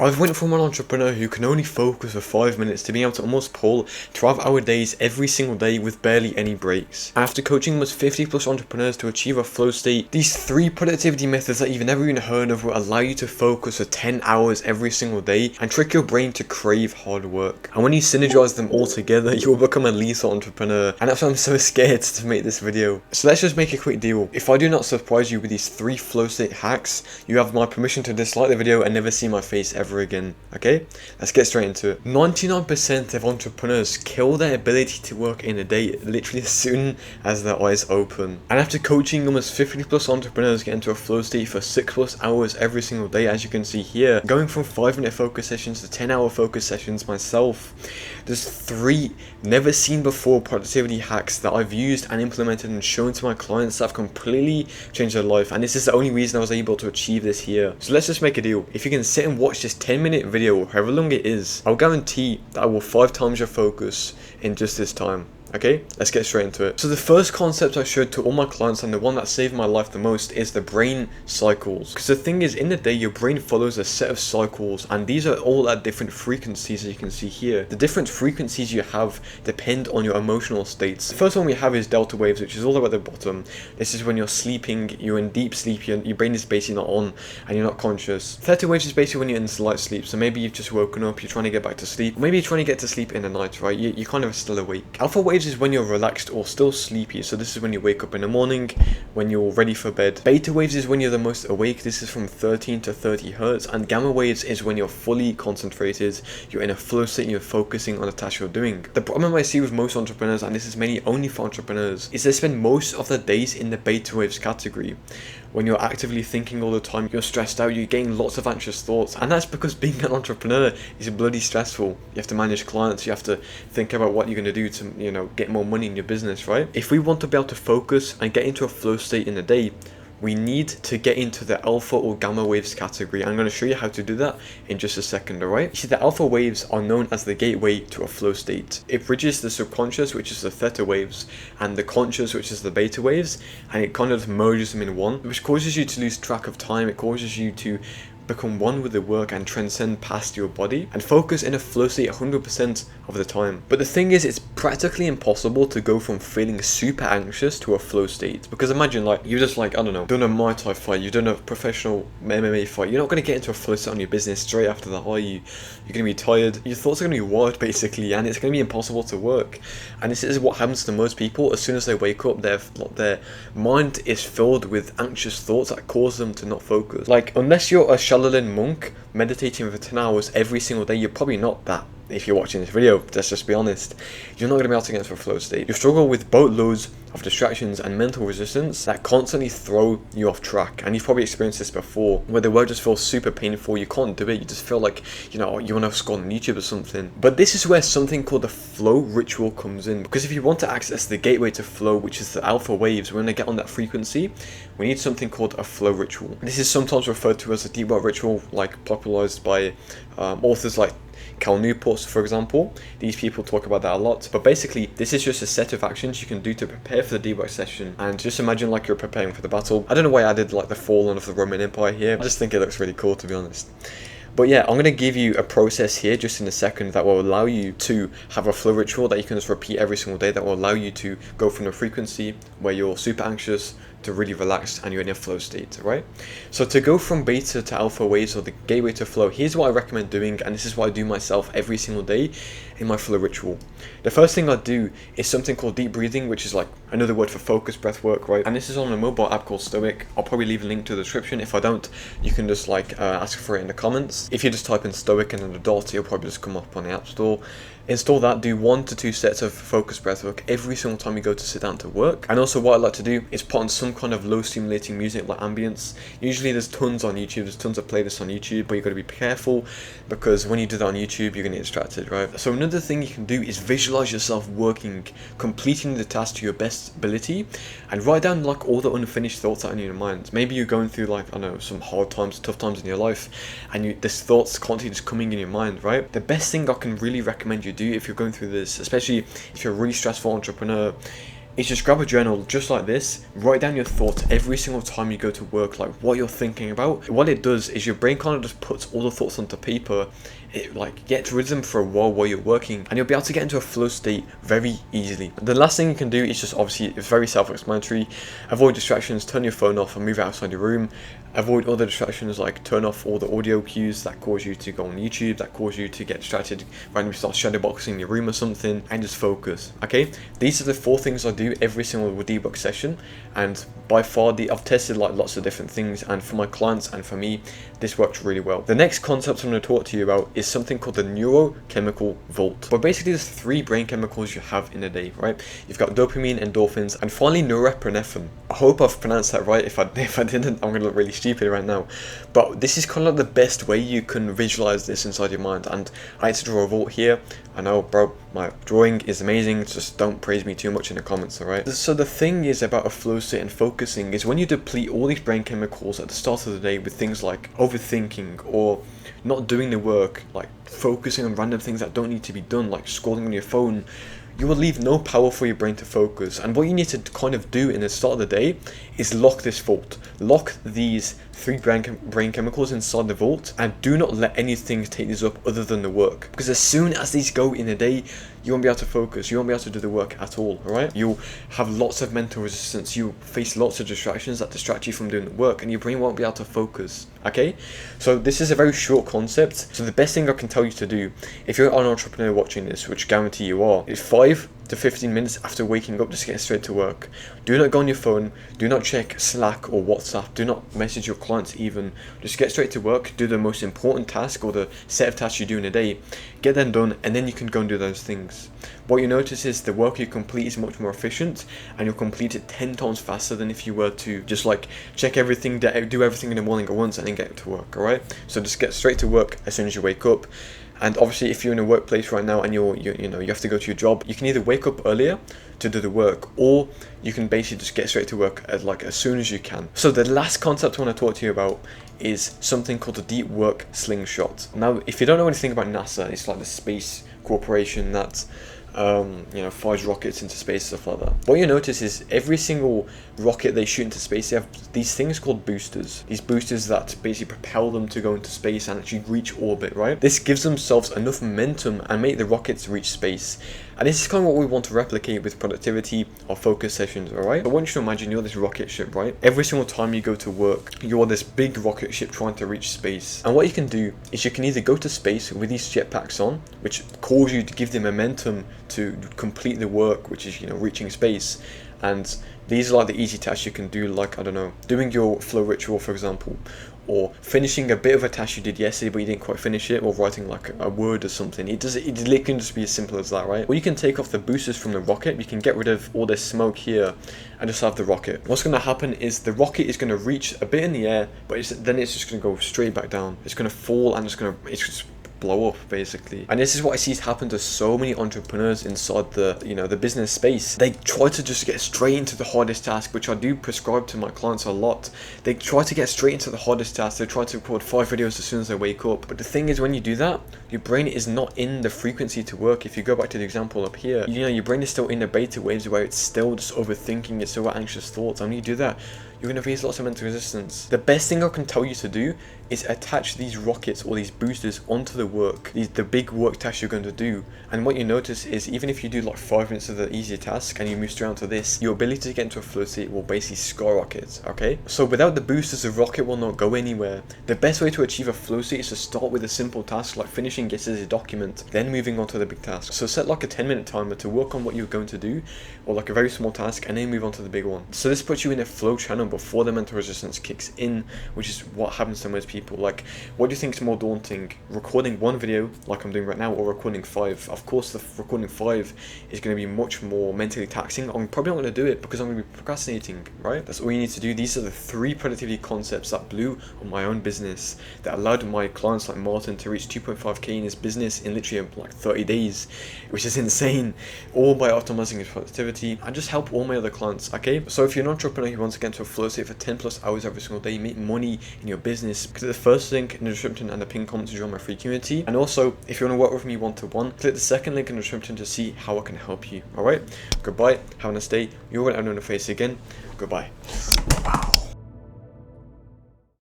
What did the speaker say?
I've went from an entrepreneur who can only focus for 5 minutes to being able to almost pull 12-hour days every single day with barely any breaks. After coaching almost 50 plus entrepreneurs to achieve a flow state, these 3 productivity methods that you've never even heard of will allow you to focus for 10 hours every single day and trick your brain to crave hard work. And when you synergize them all together, you will become a lethal entrepreneur. And that's why I'm so scared to make this video. So let's just make a quick deal. If I do not surprise you with these 3 flow state hacks, you have my permission to dislike the video and never see my face ever again. Okay, let's get straight into it. 99% of entrepreneurs kill their ability to work in a day literally as soon as their eyes open. And after coaching almost 50 plus entrepreneurs get into a flow state for 6 plus hours every single day, as you can see here, going from 5-minute focus sessions to 10-hour focus sessions myself, there's 3 never seen before productivity hacks that I've used and implemented and shown to my clients that have completely changed their life. And this is the only reason I was able to achieve this here. So let's just make a deal. If you can sit and watch this 10-minute video, however long it is, I'll guarantee that I will 5 times your focus in just this time. Okay, let's get straight into it. So the first concept I showed to all my clients, and the one that saved my life the most, is the brain cycles. Because the thing is, in the day, your brain follows a set of cycles, and these are all at different frequencies, as you can see here. The different frequencies you have depend on your emotional states. The first one we have is delta waves, which is all the way at the bottom. This is when you're sleeping, you're in deep sleep, your brain is basically not on, and you're not conscious. Theta waves is basically when you're in light sleep, so maybe you've just woken up, you're trying to get back to sleep, or maybe you're trying to get to sleep in the night, right? You kind of are still awake. Alpha waves is when you're relaxed or still sleepy, so this is when you wake up in the morning, when you're ready for bed. Beta waves is when you're the most awake, this is from 13 to 30 hertz, and gamma waves is when you're fully concentrated, you're in a flow state, you're focusing on the task you're doing. The problem I see with most entrepreneurs, and this is mainly only for entrepreneurs, is they spend most of their days in the beta waves category. When you're actively thinking all the time, you're stressed out, you're getting lots of anxious thoughts, and that's because being an entrepreneur is bloody stressful. You have to manage clients, you have to think about what you're going to do to, get more money in your business, right? If we want to be able to focus and get into a flow state in a day, we need to get into the alpha or gamma waves category. I'm going to show you how to do that in just a second, alright? You see, the alpha waves are known as the gateway to a flow state. It bridges the subconscious, which is the theta waves, and the conscious, which is the beta waves, and it kind of merges them in one, which causes you to lose track of time. It causes you to become one with the work and transcend past your body and focus in a flow state 100% of the time. But the thing is, it's practically impossible to go from feeling super anxious to a flow state, because imagine you're just I don't know, done a Muay Thai fight, you've done a professional MMA fight, you're not going to get into a flow state on your business straight after that, are you? You're going to be tired, your thoughts are going to be wired basically, and it's going to be impossible to work. And this is what happens to most people. As soon as they wake up, their mind is filled with anxious thoughts that cause them to not focus. Unless you're a Shaolin monk meditating for 10 hours every single day, you're probably not that. If you're watching this video, let's just be honest, you're not going to be able to get into a flow state. You struggle with boatloads of distractions and mental resistance that constantly throw you off track. And you've probably experienced this before, where the work just feels super painful, you can't do it, you just feel like, you want to scroll on YouTube or something. But this is where something called the flow ritual comes in, because if you want to access the gateway to flow, which is the alpha waves, we're going to get on that frequency, we need something called a flow ritual. This is sometimes referred to as a deep work ritual, popularized by authors like Cal Newport, for example. These people talk about that a lot. But basically, this is just a set of actions you can do to prepare for the deep work session. And just imagine you're preparing for the battle. I don't know why I added the fallen of the Roman Empire here. I just think it looks really cool, to be honest. But yeah, I'm going to give you a process here just in a second that will allow you to have a flow ritual that you can just repeat every single day, that will allow you to go from a frequency where you're super anxious to really relaxed and you're in a flow state, right? So to go from beta to alpha waves, or the gateway to flow, here's what I recommend doing, and this is what I do myself every single day in my flow ritual. The first thing I do is something called deep breathing, which is another word for focus breath work, right? And this is on a mobile app called Stoic. I'll probably leave a link to the description. If I don't, you can just ask for it in the comments. If you just type in Stoic and then the dot, it'll probably just come up on the App Store. Install that, do 1 to 2 sets of focus breath work every single time you go to sit down to work. And also what I like to do is put on some kind of low stimulating music like ambience. Usually there's tons on YouTube, there's tons of playlists on YouTube, but you've got to be careful because when you do that on YouTube, you're going to get distracted, right? So another thing you can do is visualize yourself working, completing the task to your best ability, and write down all the unfinished thoughts that are in your mind. Maybe you're going through I don't know, some hard times, tough times in your life, and this thoughts constantly just coming in your mind, right? The best thing I can really recommend you do if you're going through this, especially if you're a really stressful entrepreneur, is just grab a journal just like this, write down your thoughts every single time you go to work, like what you're thinking about. What it does is your brain kind of just puts all the thoughts onto paper. It like gets rid of them for a while you're working, and you'll be able to get into a flow state very easily. The last thing you can do is just, obviously, it's very self-explanatory. Avoid distractions, turn your phone off and move outside your room. Avoid other distractions, like turn off all the audio cues that cause you to go on YouTube, that cause you to get distracted, randomly start shadowboxing your room or something, and just focus. Okay, these are the 4 things I do every single debug session, and by far I've tested like lots of different things, and for my clients and for me, this works really well. The next concept I'm going to talk to you about is something called the neurochemical vault. But basically there's 3 brain chemicals you have in a day, right? You've got dopamine, endorphins, and finally norepinephrine. I hope I've pronounced that right. If I didn't, I'm going to look really stupid right now. But this is kind of like the best way you can visualize this inside your mind, and I had to draw a vault here. I know, bro, my drawing is amazing, just don't praise me too much in the comments, alright? So the thing is about a flow state and focusing is when you deplete all these brain chemicals at the start of the day with things like overthinking or not doing the work, like focusing on random things that don't need to be done, like scrolling on your phone, you will leave no power for your brain to focus. And what you need to kind of do in the start of the day is lock this vault. Lock these 3 brain chemicals inside the vault, and do not let anything take these up other than the work. Because as soon as these go in a day, you won't be able to focus, you won't be able to do the work at all, alright? You'll have lots of mental resistance, you'll face lots of distractions that distract you from doing the work, and your brain won't be able to focus, okay? So this is a very short concept, so the best thing I can tell you to do, if you're an entrepreneur watching this, which I guarantee you are, is 5 to 15 minutes after waking up, just get straight to work. Do not go on your phone, do not check Slack or WhatsApp, do not message your clients even, just get straight to work, do the most important task or the set of tasks you do in a day, get them done, and then you can go and do those things. What you notice is the work you complete is much more efficient, and you'll complete it 10 times faster than if you were to just like check everything, do everything in the morning at once and then get to work, alright? So just get straight to work as soon as you wake up. And obviously if you're in a workplace right now and you have to go to your job, you can either wake up earlier to do the work, or you can basically just get straight to work as soon as you can. So the last concept I want to talk to you about is something called the deep work slingshot. Now, if you don't know anything about NASA, it's like the space corporation that fires rockets into space, stuff like that. What you notice is every single rocket they shoot into space, they have these things called boosters. These boosters that basically propel them to go into space and actually reach orbit, right? This gives themselves enough momentum and make the rockets reach space. And this is kind of what we want to replicate with productivity or focus sessions, alright? I want you to imagine you're this rocket ship, right? Every single time you go to work, you're this big rocket ship trying to reach space. And what you can do is you can either go to space with these jetpacks on, which cause you to give the momentum to complete the work, which is, reaching space. And these are like the easy tasks you can do, like, I don't know, doing your flow ritual, for example, or finishing a bit of a task you did yesterday but you didn't quite finish it, or writing like a word or something. It can just be as simple as that, right? Or you can take off the boosters from the rocket, you can get rid of all this smoke here and just have the rocket. What's going to happen is the rocket is going to reach a bit in the air, but then it's just going to go straight back down. It's going to fall and it's just blow up, basically. And this is what I see happen to so many entrepreneurs inside the business space. They try to just get straight into the hardest task, which I do prescribe to my clients a lot. They try to get straight into the hardest task. They try to record 5 videos as soon as they wake up. But the thing is, when you do that, your brain is not in the frequency to work. If you go back to the example up here, your brain is still in the beta waves where it's still just overthinking, it's still got anxious thoughts. And when you do that, you're going to face lots of mental resistance. The best thing I can tell you to do is attach these rockets or these boosters onto the work, the big work tasks you're going to do. And what you notice is, even if you do like 5 minutes of the easier task and you move straight onto this, your ability to get into a flow state will basically skyrocket, okay? So without the boosters, the rocket will not go anywhere. The best way to achieve a flow state is to start with a simple task like finishing yesterday's document, then moving on to the big task. So set like a 10-minute timer to work on what you're going to do, or like a very small task, and then move on to the big one. So this puts you in a flow channel before the mental resistance kicks in, which is what happens to most people. Like, what do you think is more daunting, recording 1 video like I'm doing right now, or recording 5? Of course the recording 5 is going to be much more mentally taxing. I'm probably not going to do it because I'm going to be procrastinating, right? That's all you need to do. These are the 3 productivity concepts that blew on my own business, that allowed my clients like Martin to reach 2.5k in his business in literally like 30 days, which is insane, all by optimizing his productivity, and just help all my other clients, okay? So if you're an entrepreneur who wants to get into a flow flow state for 10 plus hours every single day, make money in your business, click the first link in the description and the pinned comment to join my free community. And also, if you want to work with me one-to-one, click the second link in the description to see how I can help you. Alright, goodbye, have a nice day. You're going to have no face again. Goodbye.